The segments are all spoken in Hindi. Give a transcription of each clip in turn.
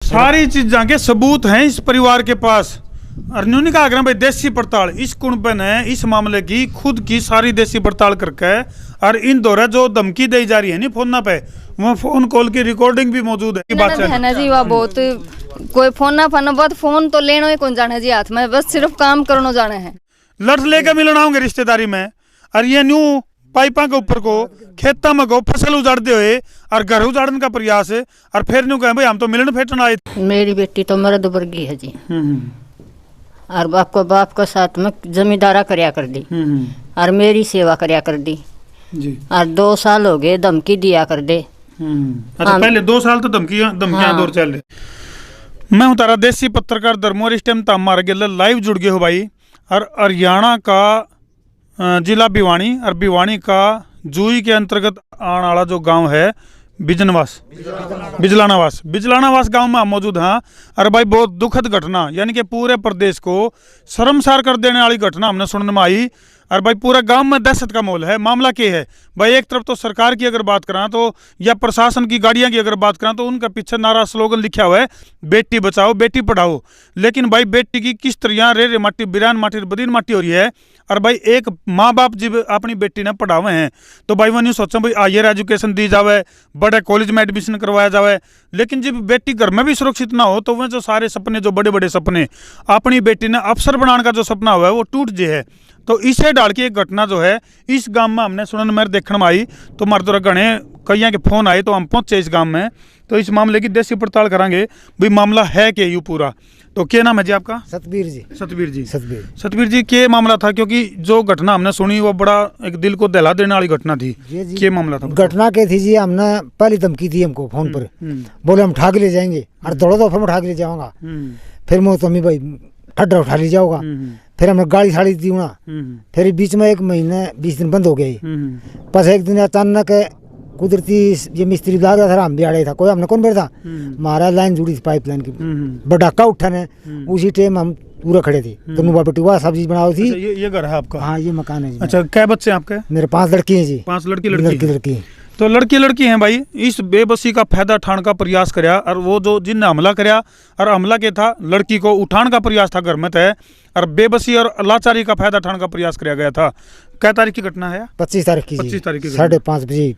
सारी चीज़ों के सबूत हैं इस परिवार के पास। और उन्होंने कहा भाई देसी पड़ताल, इस कुंपे ने इस मामले की खुद की सारी देसी पड़ताल करके, और इन दौरे जो धमकी दी जा रही है नहीं फोन पे, वो फोन कॉल की रिकॉर्डिंग भी मौजूद है। बात है ना जी, वह बहुत कोई फोन ना फन बहुत फोन तो लेना ही कौन जाने जी हाथ में, बस सिर्फ काम करना जाने हैं। लड़ लेके मिलना होंगे रिश्तेदारी में, और ये न्यू पाइपा के ऊपर को खेता में को फसल उजाड़ते हुए और घर उजाड़ने का प्रयास है, और फिर न्यू कहें भाई हम तो मिलन फेटन आए। मेरी बेटी तो मर्द वर्गी है जी, और बाप को साथ में जमींदारा करया कर दी, और मेरी सेवा करया कर दी जी। और 2 साल हो गए धमकी दिया कर दे। अच्छा, पहले 2 साल तो धमकियां दौर चल रहे। मैं हूँ तारा देसी पत्रकार धर्मोर, इस टाइम मार गया लाइव जुड़ गए हो भाई। और हरियाणा का जिला भिवानी, और भिवानी का जूई के अंतर्गत आने वाला जो गांव है बिजलानावास गांव में हम मौजूद हैं। और भाई बहुत दुखद घटना, यानी कि पूरे प्रदेश को शर्मसार कर देने वाली घटना हमने सुनने में आई। और भाई पूरा गांव में दहशत का माहौल है। मामला क्या है भाई, एक तरफ तो सरकार की अगर बात करें तो, या प्रशासन की गाड़ियां की अगर बात करें तो, उनका पीछे नारा स्लोगन लिखा हुआ है बेटी बचाओ बेटी पढ़ाओ। लेकिन भाई बेटी की किस तरह रे माटी बिरान माटी बदीन माटी हो रही है। और भाई एक माँ बाप जब अपनी बेटी ने पढ़ावे हैं तो भाई वो नहीं सोचा भाई हायर एजुकेशन दी जावे, बड़े कॉलेज में एडमिशन करवाया जावे। लेकिन जब बेटी घर में भी सुरक्षित ना हो तो वह जो सारे सपने, जो बड़े बड़े सपने अपनी बेटी ने अफसर बनाने का जो सपना हुआ है वो टूट जे है। तो इसे डाल के एक घटना जो है इस गांव में हमने सुनने में देखने में आई। तो हमारे द्वारा घने कई के फोन आए तो हम पहुंचे इस गांव में। तो इस मामले की देसी पड़ताल करांगे भाई मामला है क्या यू पूरा। तो क्या नाम है जी आपका? सतबीर जी क्या मामला था? क्योंकि जो घटना हमने सुनी वो बड़ा एक दिल को दहला देने वाली घटना थी। क्या मामला था? घटना क्या थी जी, हमने पहली धमकी दी हमको फोन पर, बोले हम उठा के ले जाएंगे, और दौड़ो तो फिर उठा के ले जाऊंगा। फिर मैं तो भाई ठड्डा उठा ले जाऊंगा। फिर हमने गाड़ी छाड़ी दी ना। फिर बीच में 1 महीने 20 दिन बंद हो गए। बस एक दिन अचानक कुदरती ये मिस्त्री लगा था, हम भी आड़े था, कोई हमने कौन बैठा, हमारा लाइन जुड़ी थी पाइपलाइन की, बड़ाका उठा ने उसी टाइम हम पूरा खड़े थे। दोनों बाबा टुआ सब्जी बनाओ थी। ये घर है आपका? हाँ, ये मकान है जी। अच्छा, क्या बच्चे हैं आपके? मेरे 5 लड़की हैं जी। 5 लड़की। तो लड़की हैं भाई। इस बेबसी का फायदा उठाने का प्रयास करया, और वो जो जिनने हमला करया, और हमला के था लड़की को उठाने का प्रयास था घर में तय, और बेबसी और लाचारी का फायदा उठाने का प्रयास किया गया था। क्या तारीख की घटना है? 25 तारीख की। 25 तारीख की 5:30 बजे।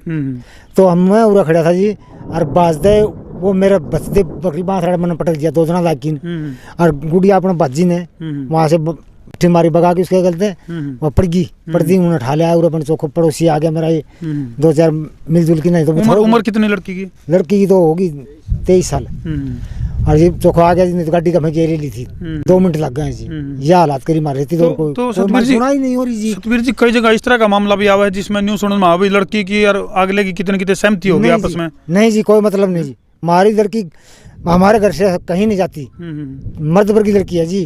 तो हम उरा खड़ा था जी, और बाजदे वो मेरा बचते बकरी बांस मैंने पटक दिया 2 जना लागिन। और गुड़िया अपना बाजी ने वहां से मारी भगा के उसके गलते वो पड़ गई। उन्होंने उठा लिया, और अपन चौको पड़ोसी आ गया मेरा, ये 2-4 मिलजुल की। नहीं तो उम्र कितनी लड़की की? लड़की की तो होगी 23 साल। और ये चौको आ गया जी, नहीं तो गाड़ी का मैं गेरी ली थी। 2 मिनट लग गए जी, ये हालात करी मार रही थी। तो सतबीर जी सुनाई नहीं हो रही जी। सतबीर जी, कई जगह इस तरह का मामला भी आवा है जिसमें न्यूज सुनने में आ गई लड़की की और अगले की कितने सहमति होगी आपस में? नहीं जी, कोई मतलब नहीं जी। हमारी लड़की हमारे घर से कहीं नहीं जाती, मर्द वर्ग की लड़की है जी,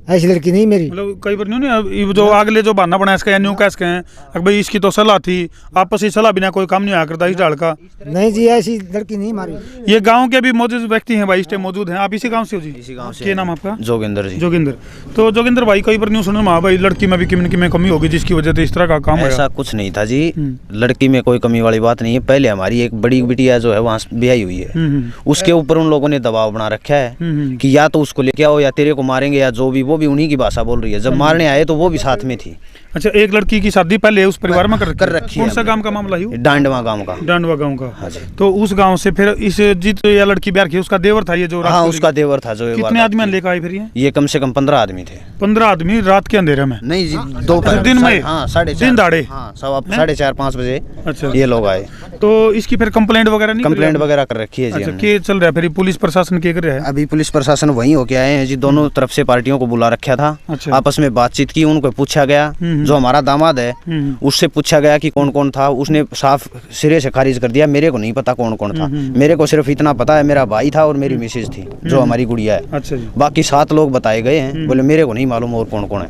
ऐसी लड़की नहीं मेरी। मतलब कई बार नहीं जो अगले जो बहाना बनाया इसका न्यू कैस के हैं भाई इसकी तो सलाह थी, आपस में सलाह बिना कोई काम नहीं आया करता इस डाल का। नहीं जी, ऐसी लड़की नहीं हमारी। ये गांव के भी मौजूद व्यक्ति हैं भाई, इस टाइम मौजूद हैं। आप इसी गांव से हो जी? इसी गांव से। क्या नाम आपका? जोगिंदर जी। जोगिंदर। तो जोगिंदर भाई, कई बार न्यूज सुनने में भाई लड़की में भी किमें कमी होगी जिसकी वजह से इस तरह का काम है। ऐसा कुछ नहीं था जी, लड़की में कोई कमी वाली बात नहीं है। पहले हमारी एक बड़ी बिटिया जो है वहाँ ब्याही हुई है, उसके ऊपर उन लोगों ने दबाव बना रखा है कि या तो उसको लेके आओ या तेरे को मारेंगे, या जो भी। वो भी उन्हीं की भाषा बोल रही है। जब मारने आए तो वो भी साथ में थी। अच्छा, एक लड़की की शादी पहले उस परिवार में कर रखी है। कौन सा गांव का मामला है? डांडवा गांव का। डांडवा गांव का। हाँ जी। तो उस गांव से फिर इस जित या लड़की ब्याह की उसका देवर था ये जो? हाँ, उसका देवर था जो। कितने आदमी लेकर आए फिर ये? कम से कम 15 आदमी थे। 15 आदमी रात के अंधेरे में? नहीं जी, दोपहर दिन में। हाँ, 4:30 दिन दाड़े। हाँ, 4:30-5 बजे। अच्छा, ये लोग आए। तो इसकी फिर कंप्लेंट वगैरह नहीं? कंप्लेंट वगैरह कर रखी है जी। अच्छा, क्या चल रहा है फिर? पुलिस प्रशासन क्या कर रहा है? अभी पुलिस प्रशासन वहीं होके आए हैं जी। दोनों तरफ से पार्टियों को बुला रखा था। अच्छा। आपस में बातचीत की, उनको पूछा गया। जो हमारा दामाद है उससे पूछा गया कि कौन कौन था। उसने साफ सिरे से खारिज कर दिया, मेरे को नहीं पता कौन कौन था। मेरे को सिर्फ इतना पता है, मेरा भाई था और मेरी मिसेज थी जो हमारी गुड़िया है। अच्छा जी। बाकी 7 लोग बताए गए हैं, बोले मेरे को नहीं मालूम और कौन कौन है।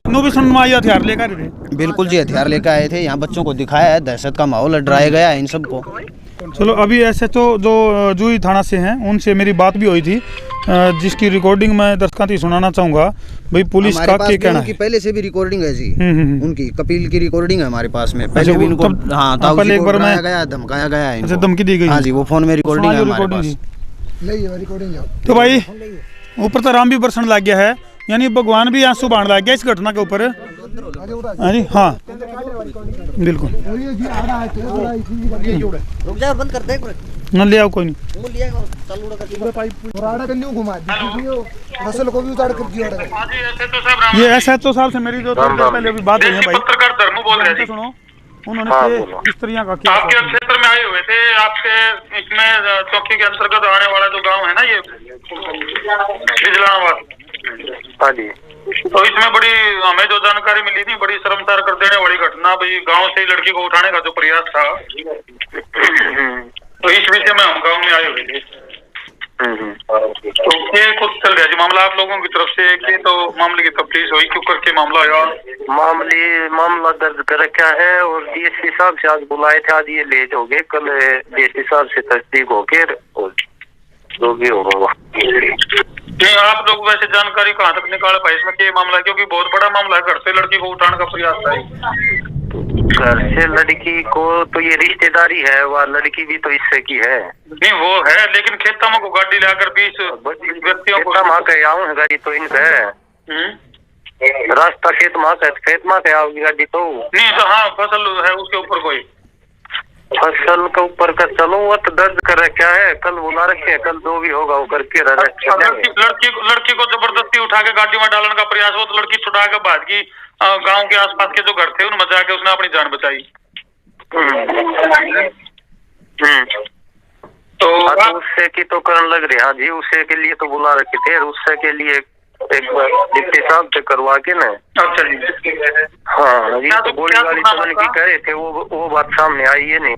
हथियार लेकर? बिल्कुल जी, हथियार लेकर आए थे। यहाँ बच्चों को दिखाया है, दहशत का माहौल डराया गया है इन सबको। चलो, अभी ऐसे तो जो जूही थाना से हैं उनसे मेरी बात भी हुई थी, जिसकी रिकॉर्डिंग मैं दर्शकों को सुनाना चाहूंगा। भाई पुलिस का क्या कहना है? पहले से भी रिकॉर्डिंग है जी। उनकी कपिल की रिकॉर्डिंग है हमारे पास में। पहले भी इनको पहले एक बार मैं धमकाया गया है। अच्छा, धमकी दी गई? हाँ जी, वो फोन में रिकॉर्डिंग है हमारे पास। तो भाई ऊपर तो राम भी बरसन लग गया है, यानी भगवान भी आंसू बाण लग गया इस घटना के ऊपर। हाँ जी, हाँ बिल्कुल। न ले आओ, कोई नहीं। ये SHO साहब से मेरी जो पहले अभी बात हुई है भाई, पत्रकार धर्म बोल रहे थे। सुनो, उन्होंने किस तरह का किया। आपके क्षेत्र में आए हुए थे, आपके इसमें चौकी के अंतर्गत आने वाला जो गांव है ना, ये इजलामाबाद। हाँ जी। तो इसमें बड़ी हमें जो जानकारी मिली थी, बड़ी शर्मसार कर देने वाली घटना, भाई गांव से लड़की को उठाने का जो प्रयास था, तो इस विषय में हम गांव में आए हुए थे। तो ये कुछ चल रहा है जी मामला आप लोगों की तरफ से, कि तो मामले की तफ्तीश हुई, क्यों करके मामला आया? मामला दर्ज कर रखा है और DSP साहब से आज बुलाए थे, आज ये लेट हो गए, कल DSP साहब से तस्दीक हो गए और जो भी होगा। नहीं, आप लोग वैसे जानकारी कहाँ तक निकाल पाए इसमें क्या मामला है? क्योंकि बहुत बड़ा मामला है, घर से लड़की को उठाने का प्रयास था। घर से लड़की को तो ये रिश्तेदारी है, वह लड़की भी तो इससे की है। नहीं वो है, लेकिन खेतमा को गाड़ी लाकर 20 व्यक्तियों को आऊँ गाड़ी तो इनका है, रास्ता खेतमा के आओगी गाड़ी तो नहीं। तो हाँ, फसल है उसके ऊपर कोई फसल के ऊपर का चलो वो तो दर्ज कर रखा है, कल बुला रखे, कल जो भी होगा वो करके लड़की को जबरदस्ती उठा के गाड़ी में डालने का प्रयास हो, तो लड़की छुड़ा के बाद की गांव के आसपास के जो घर थे उनमें जाके उसने अपनी जान बचाई। तो उससे की तो करने लग रहे। हाँ जी, उससे के लिए तो बुला रखे थे, उससे के लिए एक बार डिप्टी साहब से करवा के ना। अच्छा जी। हाँ जी, तो गोली गाड़ी चलने की कह रहे थे, वो बात सामने आई है नहीं,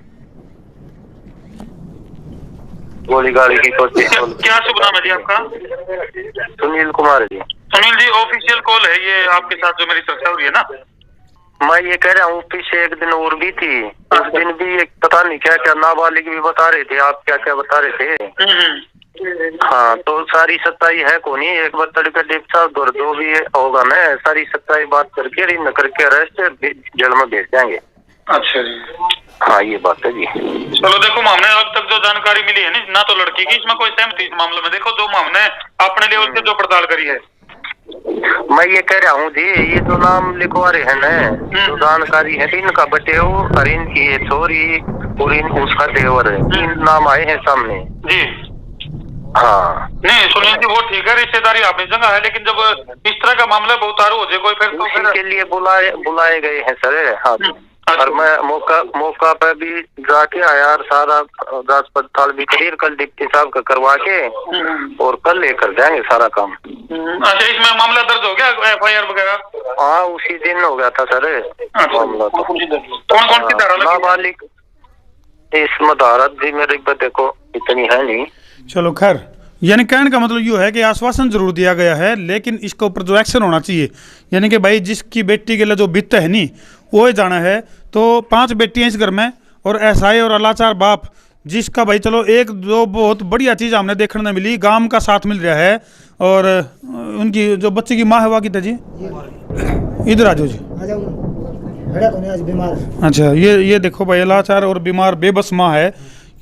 गोली गाड़ी की कोशिश। क्या शुभ नाम है जी आपका? सुनील कुमार जी। सुनील जी, ऑफिशियल कॉल है ये आपके साथ जो मेरी चर्चा हो रही है ना? मैं ये कह रहा हूँ, पीछे एक दिन और भी थी, उस दिन भी एक पता नहीं क्या क्या नाबालिग भी बता रहे थे, आप क्या क्या बता रहे थे। हाँ, तो सारी सच्चाई है कौन, एक बार तड़के डिप साहब और जो भी होगा ना, सारी सच्चाई बात करके रिन करके अरेस्ट जेल में भेज देंगे। अच्छा जी। हाँ, ये बात है जी। चलो देखो, हमने अब तक जो जानकारी मिली है ना तो लड़की की इसमें कोई सहमति इस मामले में, देखो जो हमने अपने लेवल से जो पड़ताल करी है। मैं ये कह रहा हूँ जी, ये जो नाम लिखवा रहे हैं ना, जो जानकारी है इनका बटेव और इनकी छोरी और इन उसका देवर, 3 नाम आए हैं सामने जी। हाँ नहीं सुनील जी, वो ठीक है, रिश्तेदारी अपनी जगह है, लेकिन जब इस तरह का मामला बहुत उतारू हो जाए कोई, फिर तो उसी के लिए बुलाए गए हैं सर। हाँ, और मैं मौका पे भी जाके आया और सारा जांच पड़ताल भी करी, कल डिप्टी साहब का करवा के और कल लेकर जाएंगे सारा काम। अच्छा, इसमें मामला दर्ज हो गया, FIR वगैरह? हाँ, उसी दिन हो गया था सर मामला। तो कौन कौन सी धारा? नाबालिग इसमें धारा जी मेरे देखो इतनी है नहीं। चलो खैर, यानी कहने का मतलब यूँ है कि आश्वासन जरूर दिया गया है, लेकिन इसके ऊपर जो एक्शन होना चाहिए, यानी कि भाई जिसकी बेटी के लिए जो बीतता है नहीं वो ही जाना है। तो 5 बेटियां इस घर में और SI और अलाचार बाप, जिसका भाई चलो एक जो बहुत बढ़िया चीज़ हमने देखने में मिली, गांव का साथ मिल रहा है। और उनकी जो बच्चे की माँ है, वाकी जी इधर आ जाओ जी। आज बीमार। अच्छा, ये देखो भाई, अलाचार और बीमार बेबस माँ है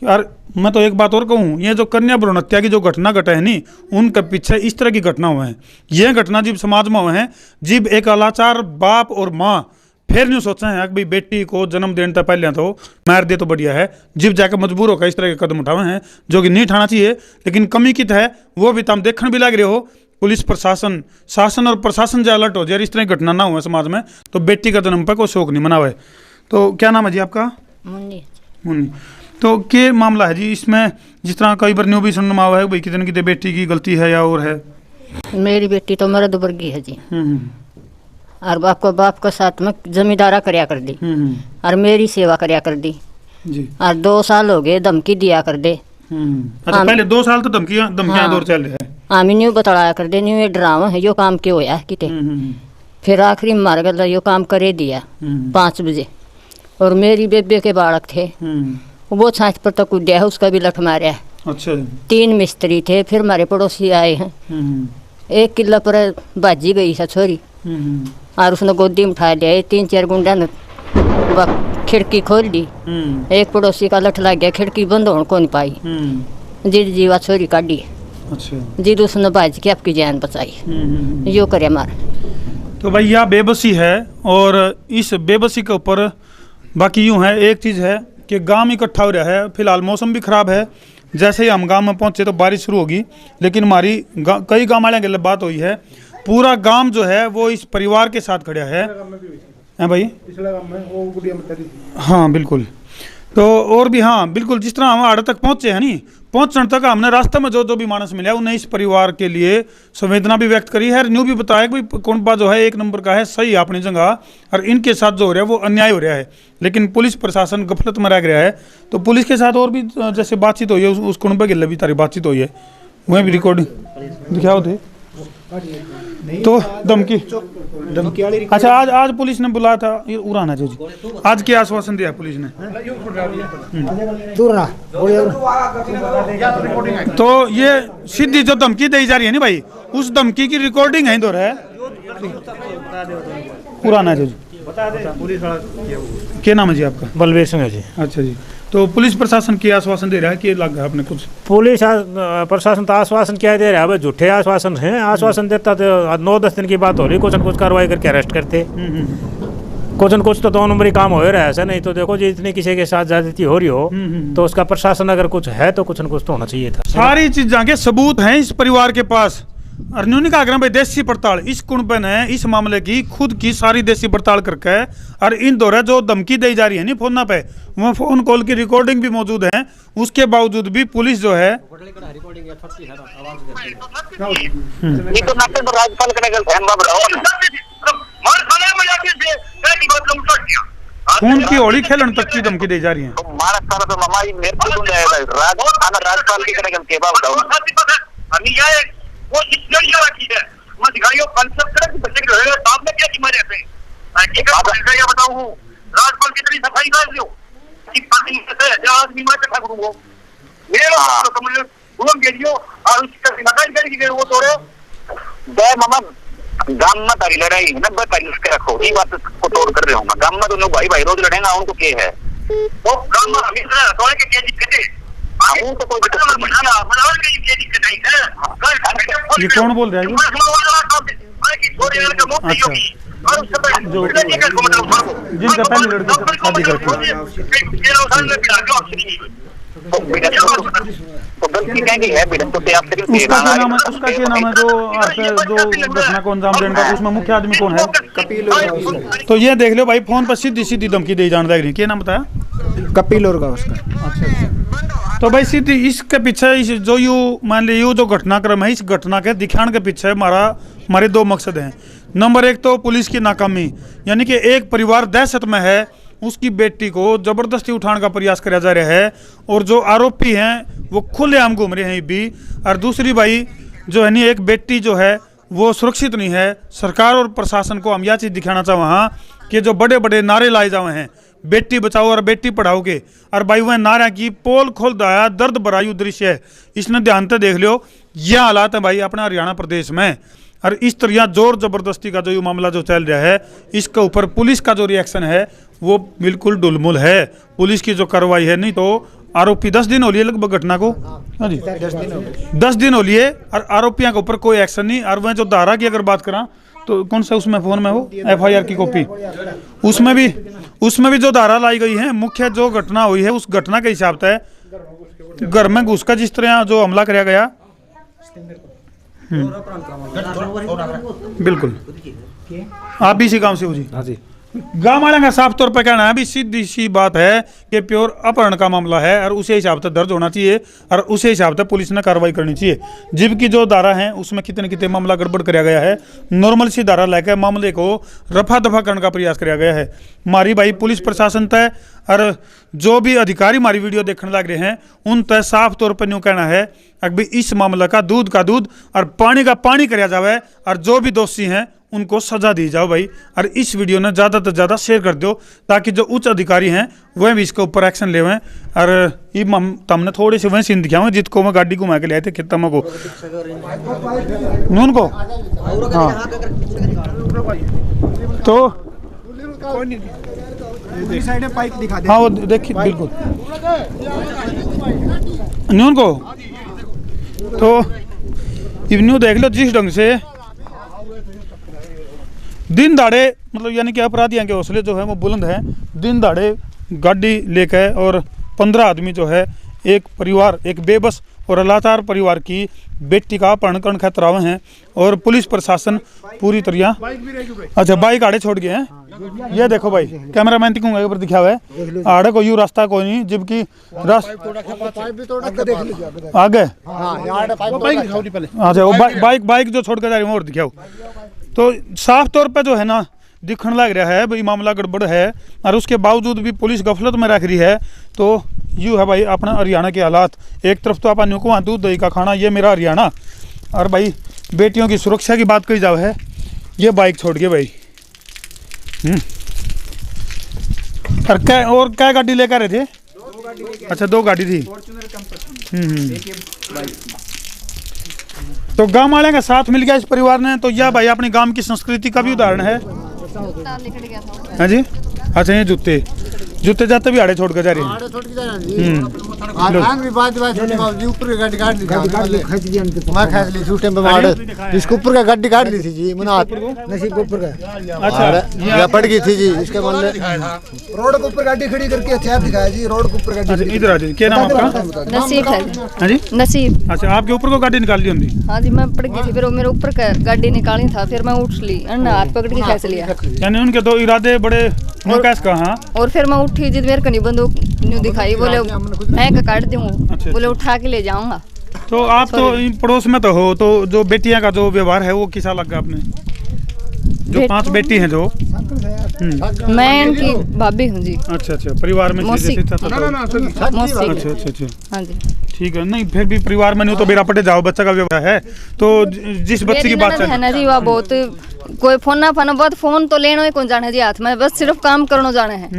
यार। मैं तो एक बात और कहूँ, ये जो कन्या भ्रूण हत्या की जो घटना घटे है नी, उनके पीछे इस तरह की घटना हुए हैं। ये घटना जब समाज में हुए हैं, जब एक अलाचार बाप और माँ फिर नहीं सोचे हैं कि भाई बेटी को जन्म देने से पहले तो मार दे तो बढ़िया है, जब जाकर मजबूर होकर इस तरह के कदम उठाए हैं, जो कि नहीं उठाना चाहिए। लेकिन कमी कित है वो भी तम देखने भी लग रहे हो। पुलिस प्रशासन, शासन और प्रशासन जो अलर्ट हो जाए, इस तरह की घटना ना हुए समाज में, तो बेटी का जन्म पर कोई शौक नहीं मनावे। तो क्या नाम है जी आपका? मुन्नी। मुन्नी। तो क्या मामला है जी इसमें? जिस तरह कई बार न्यू भी सुनने में आवा है भाई कितने कितने बेटी की गलती है या और है। मेरी बेटी तो मर्द वर्गी है जी, और बाप को साथ में जमींदारा करया कर दी और मेरी सेवा करया कर दी जी। और 2 साल हो गए धमकी दिया कर दे। अच्छा, पहले 2 साल तो धमकियां दौर चल रहा है। आमी न्यू बताया कर दे, न्यू ये ड्रामा है, यो काम क्यों होया किते। फिर आखिरी मार गया, यो काम करे दिया 5 बजे। और मेरी बेबे के बालक थे, वो छाछ पर तो कूदा है, उसका भी लठ मारा। अच्छा, 3 मिस्त्री थे, फिर हमारे पड़ोसी आए हैं। 1 किला पर बाजी गई सा छोरी, और उसने गोदी में उठा लिया। 3-4 गुंडा ने खिड़की खोल दी, एक पड़ोसी का लठ लग गया, खिड़की बंद होने को नहीं पाई। जी जीवा छोरी काटी, अच्छा। जी उसने बाज के आपकी जान बचाई, यो करे मार। तो भाई यह बेबसी है, और इस बेबसी के ऊपर बाकी यूँ है, एक चीज़ है कि गांव इकट्ठा हो रहा है। फिलहाल मौसम भी ख़राब है, जैसे ही हम गांव में पहुंचे तो बारिश शुरू होगी, लेकिन हमारी कई गाँव वाले के बात हुई है, पूरा गांव जो है वो इस परिवार के साथ खड़ा है भाई। हाँ बिल्कुल। तो और भी हाँ बिल्कुल, जिस तरह हम आड़े तक पहुँचे हैं नी, पहुँचने तक हमने रास्ते में जो भी मानस मिला उन्हें इस परिवार के लिए संवेदना भी व्यक्त करी है, न्यू भी बताया कि भाई कुंडपा जो है एक नंबर का है, सही है अपनी जगह, और इनके साथ जो हो रहा है वो अन्याय हो रहा है, लेकिन पुलिस प्रशासन गफलत में रह गया है। तो पुलिस के साथ और भी जैसे बातचीत हुई है, उस कुंडपा के लिए भी तारी बातचीत हुई है, वह भी रिकॉर्डिंग दिखाओ थे। तो धमकी अच्छा, आज पुलिस ने बुलाया था उड़ाना जी, आज क्या आश्वासन दिया पुलिस ने? तो ये सीधी जो धमकी दी जा रही है ना भाई, उस धमकी की रिकॉर्डिंग है इधर है, पुराना जी। क्या नाम है जी आपका? बलबीर सिंह है जी। अच्छा जी। तो पुलिस प्रशासन की आश्वासन दे रहा है कि लग रहा है आपने कुछ? पुलिस प्रशासन तो आश्वासन क्या दे रहा है, झूठे आश्वासन हैं। आश्वासन देता तो 9-10 दिन की बात हो रही, कुछ न कुछ कार्रवाई करके अरेस्ट करते, कुछ न कुछ तो 2 नंबरी काम हो रहा है ऐसा। नहीं तो देखो जी, इतनी किसी के साथ ज्यादती हो रही हो तो उसका प्रशासन अगर कुछ है तो कुछ न कुछ तो होना चाहिए था। सारी चीज़ों के सबूत हैं इस परिवार के पास। और न्यूनी का आग्रह भाई देसी पड़ताल, इस कुंडपे ने इस मामले की खुद की सारी देसी पड़ताल करके, और इन दौरान जो धमकी दी जा रही है नहीं फोन पे, वह फोन कॉल की रिकॉर्डिंग भी मौजूद है, उसके बावजूद भी पुलिस जो है खून की होली खेलन तक की धमकी दी जा रही है। वो लड़कियां रखी है, मैं दिखाइयो कंसेप्ट है कि बच्चे के रहेगा साहब ने क्या की मारे थे। एक मैं बताऊं, राजपाल कितनी सफाई कर लियो कि पानी से जहाज बीमा का ठाकुर वो मेरा तो मुझे घूम के दियो, और उसका लगाई करेगी वो तोड़े दे मामा। गांव में तारी लड़ाई है ना, बताइए उसके रखो, ये बात को तोड़ कर रहे हो। गांव में दोनों भाई भाई रोज लड़ेगा, उनको क्या है वो गांव में हमेशा तोड़े के क्या दिक्कत है? तो कोई ये कौन बोल रहा है? जो जिनका पहले लड़के से शादी करके उसका क्या नाम है? उसका क्या नाम है जो घटना को अंजाम देने का, उसमें मुख्य आदमी कौन है? कपिल। तो ये देख लो भाई, फोन पर सीधी सीधी धमकी दी जान रही। क्या नाम बताया? कपिल और उसका। अच्छा। तो भाई सीधी इसके पीछे इस जो यू मान ली जो घटनाक्रम है, इस घटना के दिखाने के पीछे हमारे 2 मकसद हैं। नंबर 1 तो पुलिस की नाकामी, यानी कि एक परिवार दहशत में है, उसकी बेटी को जबरदस्ती उठाने का प्रयास किया जा रहा है, और जो आरोपी हैं वो खुलेआम घूम रहे हैं भी। और दूसरी भाई जो है नहीं, एक बेटी जो है वो सुरक्षित नहीं है। सरकार और प्रशासन को हम यह चीज़ दिखाना चाहे वहाँ कि जो बड़े बड़े नारे लाए जाए हैं बेटी बचाओ और बेटी पढ़ाओ के, और भाई वह नारा की पोल खोल दाया दर्द भरायु दृश्य है। इसने ध्यान से देख लियो, यह हालात है भाई अपना हरियाणा प्रदेश में। और इस तरह जोर जबरदस्ती का जो ये मामला जो चल रहा है, इसके ऊपर पुलिस का जो रिएक्शन है वो बिल्कुल डुलमुल है। पुलिस की जो कार्रवाई है, नहीं तो आरोपी 10 दिन हो लिए लगभग घटना को, हाँ जी 10 दिन हो लिए, और आरोपियों के ऊपर कोई एक्शन नहीं। और वह जो धारा की अगर बात करा तो कौन सा उसमें फोन में हो FIR की कॉपी, उसमें भी जो धारा लाई गई है, मुख्य जो घटना हुई है उस घटना के हिसाब से घर में घुसकर जिस तरह जो हमला कराया गया, बिल्कुल आप भी इसी गांव से हो जी? हाँ जी। गांव वाले का साफ तौर पर कहना है भी सीधी सी बात है कि प्योर अपहरण का मामला है, और उसी हिसाब से दर्ज होना चाहिए, और उसी हिसाब से पुलिस ने कार्रवाई करनी चाहिए। जबकि जो धारा है उसमें कितने कितने मामला गड़बड़ कराया गया है, नॉर्मल सी धारा लेकर मामले को रफा दफा करने का प्रयास किया गया है। हमारी भाई पुलिस प्रशासन तय और जो भी अधिकारी हमारी वीडियो देखने लग रहे हैं उन तय साफ तौर पर न्यू कहना है अभी इस मामले का दूध का दूध और पानी का पानी कराया जाए, और जो भी दोषी हैं उनको सजा दी जाओ भाई। और इस वीडियो ने ज़्यादा से ज़्यादा शेयर कर दो ताकि जो उच्च अधिकारी हैं वह भी इसके ऊपर एक्शन ले हुए। और ये हमने थोड़े से वहीं सीन दिखाए जितको मैं गाड़ी घुमा के ले आए थे खेतम को नून को। हाँ तो हाँ वो देखिए बिल्कुल न्यून को तो इवन्यू देख लो जिस ढंग से दिन दाड़े मतलब यानी कि अपराधियों के हौसले जो है वो बुलंद हैं। दिन दाड़े गाड़ी लेकर और 15 आदमी जो है एक परिवार, एक बेबस और लाचार परिवार की बेटी का अपहरण करने खातिर आए हैं और पुलिस प्रशासन पूरी तरह अच्छा बाइक आड़े छोड़ गए हैं। ये देखो भाई कैमरा मैन दिखाऊंगा ऊपर दिखा हुआ है आड़े को यूँ रास्ता कोई नहीं जबकि आगे अच्छा वो बाइक जो छोड़ कर जा रही है और दिखाओ तो साफ तौर पे जो है ना दिखने लग रहा है भाई मामला गड़बड़ है और उसके बावजूद भी पुलिस गफलत में रख रही है। तो यूँ है भाई अपना हरियाणा के हालात, एक तरफ तो अपन को वहाँ दूध दही का खाना, ये मेरा हरियाणा, और भाई बेटियों की सुरक्षा की बात कही जाओ है ये बाइक छोड़ के भाई और क्या गाड़ी लेकर रहे थे? अच्छा 2 गाड़ी थी। तो गांव वाले का साथ मिल गया इस परिवार ने, तो यह भाई अपने गांव की संस्कृति का भी उदाहरण है। हाँ जी अच्छा ये जूते जाते भी आड़े छोड़ कर जा रहे हैं। इसके ऊपर का गड्डी काट ली थी जी नसीब के ऊपर का अच्छा पड़ गई थी जी। इसके रोड के ऊपर गाड़ी खड़ी करके हथियार दिखाया जी। रोड के ऊपर गाड़ी इधर आ जाइए। क्या नाम आपका? नसीब है। हाँ जी नसीब। अच्छा आपके ऊपर को गाड़ी निकाल ली होंगी? हाँ जी मैं पड़ गई थी, फिर वो मेरे ऊपर का गाड़ी निकाली था, फिर मैं उठ ली, हाथ पकड़ के खींच लिया। यानी उनके तो इरादे बड़े कहा। और फिर मैं उठी जिद मेरे कनी बंदूक न्यू दिखाई, बोले मैं का काट दूंगा, बोले उठा के ले जाऊंगा। तो आप तो इन पड़ोस में तो हो, तो जो बेटियां का जो व्यवहार है वो कैसा लगा आपने? जो 5 बेटी हैं जो मैं इनकी भाभी हूँ जी। अच्छा परिवार में मौसी। अच्छा हाँ जी ठीक है। नहीं फिर भी परिवार में नहीं तो बेरा पटे जाओ बच्चा का व्यवहार है। तो जिस बच्चे की बात है ना जी वह बहुत कोई फोन बहुत फोन तो लेना ही कौन जाने जी हाथ में, बस सिर्फ काम करना जाने हैं।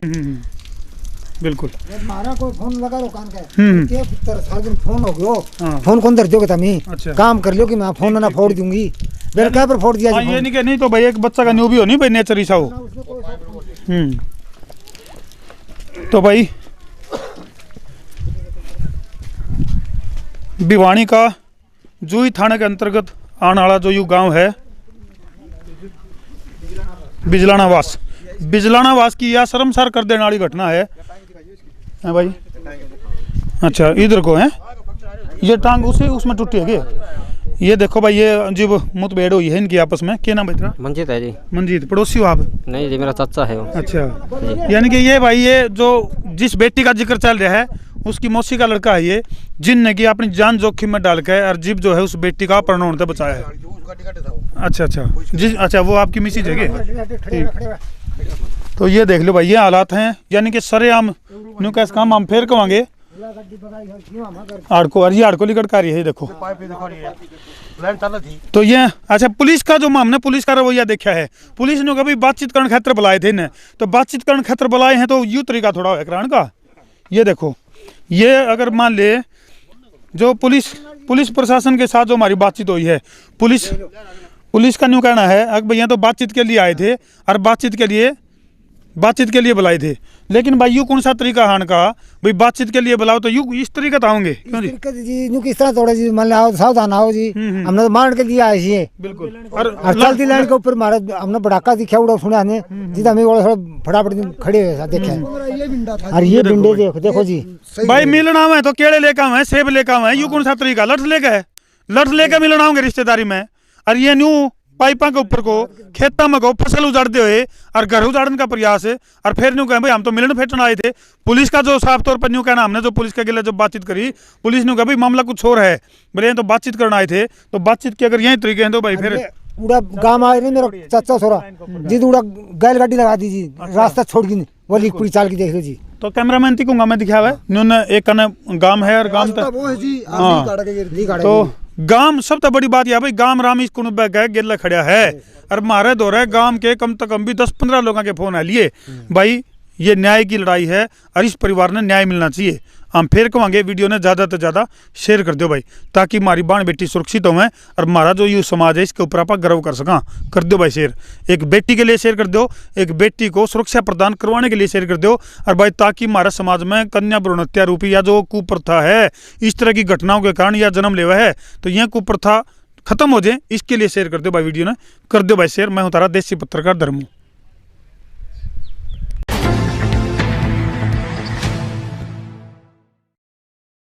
बिल्कुल मारा कोई फोन लगा लो कान का सारे दिन फोन हो गयो फोन को अंदर दोगे तमी काम कर लो कि मैं फोन ना फोड़ दूंगी मेरे क्या पर फोड़ दिया ये नहीं कि नहीं तो भाई एक बच्चा का न्यू भी हो नहीं भाई नेचर ऐसा हो। तो भाई भिवानी का जूही थाने के अंतर्गत आने वाला जो यू गांव है बिजलाना वास की यह शर्मसार कर देने वाली घटना है भाई। अच्छा इधर को है ये टांग उसे उसमें टूटी है क्या? ये देखो भाई ये जब मुठभेड़ हुई है इनकी आपस में। क्या नाम है तेरा? मंजीत है जी। मंजीत पड़ोसी हो आप? नहीं जी मेरा चाचा है वो। अच्छा यानी कि ये भाई ये जो जिस बेटी का जिक्र चल रहा है उसकी मौसी का लड़का है ये, जिनने की अपनी जान जोखिम में डाल के और जीप जो है उस बेटी का अपहरण होने से बचाया है। अच्छा वो आपकी मिसी जगह। तो ये देख लो भाई ये हालात हैं, यानी कि सरेआम न्यू कैस काम हम फेर कवांगे आड़को और ये आड़को लिकड़ का रही है देखो। तो ये अच्छा पुलिस का जो हमने पुलिस का रवैया देखा है, पुलिस ने कभी बातचीत करने खातिर बुलाए थे न, तो बातचीत करने खातिर बुलाए हैं तो यूँ तरीका थोड़ा है कराने का। ये देखो ये अगर मान ले जो पुलिस प्रशासन के साथ जो हमारी बातचीत हुई है, पुलिस का न्यू कहना है अगर भैया तो बातचीत के लिए आए थे और बातचीत के लिए बुलाए थे, लेकिन भाई यू कौन सा तरीका हान का भाई बातचीत के लिए बुलाओ तो यू इस तरीका तो आओगे क्यों जी? किस तरह थोड़ा जी मान आओ सावधान आओ जी। हमने तो मार के दिया है बिल्कुल और चलती लाइन के ऊपर मारा हमने बड़ाका दिखा उड़ा सुना हमने जी हमें थोड़ा फटाफट खड़े हुए देखा और ये बिंडे देखो जी भाई मिलना है तो केड़े लेकर आए सेब लेकर आए यू कौन सा तरीका लठ लेकर मिलना होंगे रिश्तेदारी में। और ये न्यू पाइपा के ऊपर को खेता में को फसल उजाड़ते हुए और घर उजाड़ने का प्रयास है और फिर न्यू कहें भाई हम तो मिलन फेटन आए थे। पुलिस का जो साफ तौर पर न्यू कहना हमने जो पुलिस के गिले जब बातचीत करी पुलिस ने कहा भाई मामला कुछ और है, बोले तो बातचीत करना आए थे, तो बातचीत की अगर यही तरीके हैं तो भाई फिर उड़ा गाँव आए नहीं मेरा चाचा छोरा जी उड़ा गैल गाड़ी लगा दी रास्ता छोड़ दी वो लिख पूरी चाल की देख लो जी। तो कैमरामैन थी कहूँगा मैं दिखा हुआ है एक गाँव है और गाँव तो गांव सब तो बड़ी बात है भाई गांव राम इस कुण गए गिल्ला खड़ा है और मारे दो रहे गांव के कम से कम भी 10-15 लोगों के फोन आ लिए भाई ये न्याय की लड़ाई है और इस परिवार ने न्याय मिलना चाहिए। हम फिर कहेंगे वीडियो ने ज़्यादा से ज़्यादा शेयर कर दो भाई, ताकि हमारी बाण बेटी सुरक्षित हो और हमारा जो युवा समाज है इसके ऊपर आप गर्व कर सका। कर दो भाई शेयर, एक बेटी के लिए शेयर कर दो, एक बेटी को सुरक्षा प्रदान करवाने के लिए शेयर कर दो। और भाई ताकि हमारे समाज में कन्या भ्रूण हत्या रूपी या जो कुप्रथा है, इस तरह की घटनाओं के कारण या जन्म लेवा है, तो यह कुप्रथा खत्म हो जाए, इसके लिए शेयर कर दो भाई। वीडियो ने कर दो भाई शेयर। मैं हूँ तारा देसी पत्रकार धर्मू।